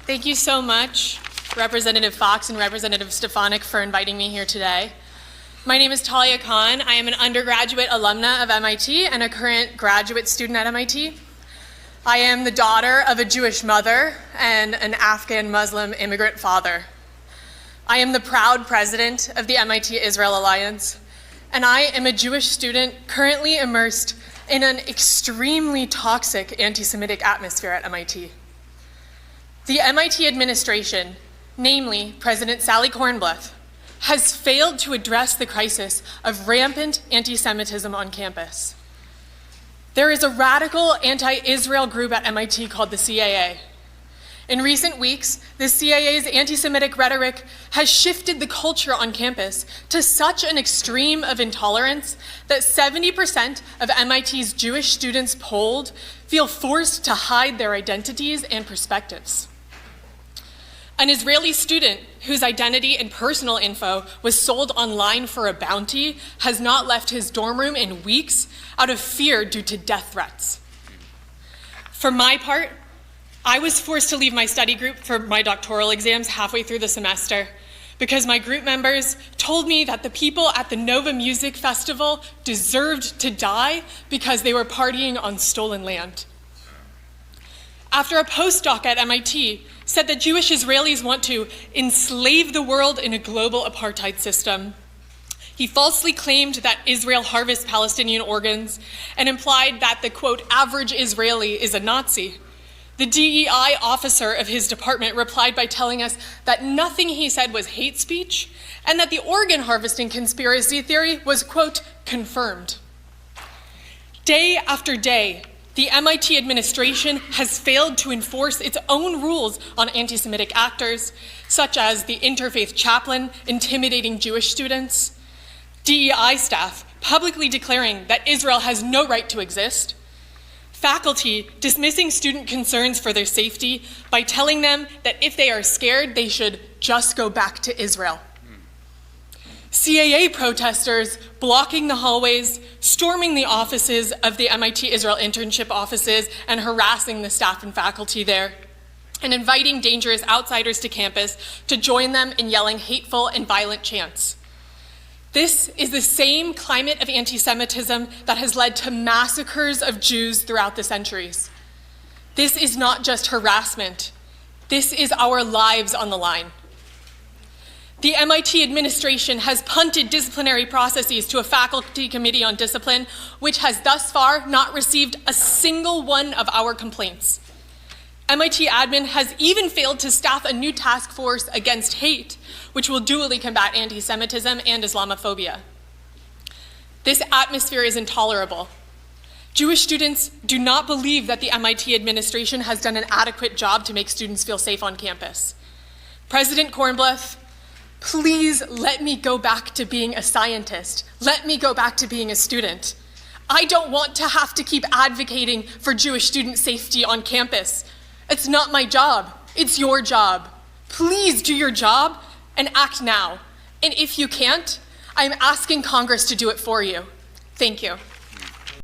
Thank you so much, Representative Fox and Representative Stefanik, for inviting me here today. My name is Talia Khan. I am an undergraduate alumna of MIT and a current graduate student at MIT. I am the daughter of a Jewish mother and an Afghan Muslim immigrant father. I am the proud president of the MIT-Israel Alliance, and I am a Jewish student currently immersed in an extremely toxic anti-Semitic atmosphere at MIT. The MIT administration, namely President Sally Kornbluth, has failed to address the crisis of rampant anti-Semitism on campus. There is a radical anti-Israel group at MIT called the CAA. In recent weeks, the CAA's anti-Semitic rhetoric has shifted the culture on campus to such an extreme of intolerance that 70% of MIT's Jewish students polled feel forced to hide their identities and perspectives. An Israeli student whose identity and personal info was sold online for a bounty has not left his dorm room in weeks out of fear due to death threats. For my part, I was forced to leave my study group for my doctoral exams halfway through the semester because my group members told me that the people at the Nova Music Festival deserved to die because they were partying on stolen land. After a postdoc at MIT said that Jewish Israelis want to enslave the world in a global apartheid system, he falsely claimed that Israel harvests Palestinian organs and implied that the, quote, average Israeli is a Nazi. The DEI officer of his department replied by telling us that nothing he said was hate speech and that the organ harvesting conspiracy theory was, quote, confirmed. Day after day, the MIT administration has failed to enforce its own rules on anti-Semitic actors, such as the interfaith chaplain intimidating Jewish students, DEI staff publicly declaring that Israel has no right to exist, faculty dismissing student concerns for their safety by telling them that if they are scared, they should just go back to Israel. CAA protesters blocking the hallways, storming the offices of the MIT Israel internship offices and harassing the staff and faculty there, and inviting dangerous outsiders to campus to join them in yelling hateful and violent chants. This is the same climate of anti-Semitism that has led to massacres of Jews throughout the centuries. This is not just harassment. This is our lives on the line. The MIT administration has punted disciplinary processes to a faculty committee on discipline, which has thus far not received a single one of our complaints. MIT admin has even failed to staff a new task force against hate, which will dually combat anti-Semitism and Islamophobia. This atmosphere is intolerable. Jewish students do not believe that the MIT administration has done an adequate job to make students feel safe on campus. President Kornbluth, please let me go back to being a scientist. Let me go back to being a student. I don't want to have to keep advocating for Jewish student safety on campus. It's not my job, it's your job. Please do your job and act now. And if you can't, I'm asking Congress to do it for you. Thank you.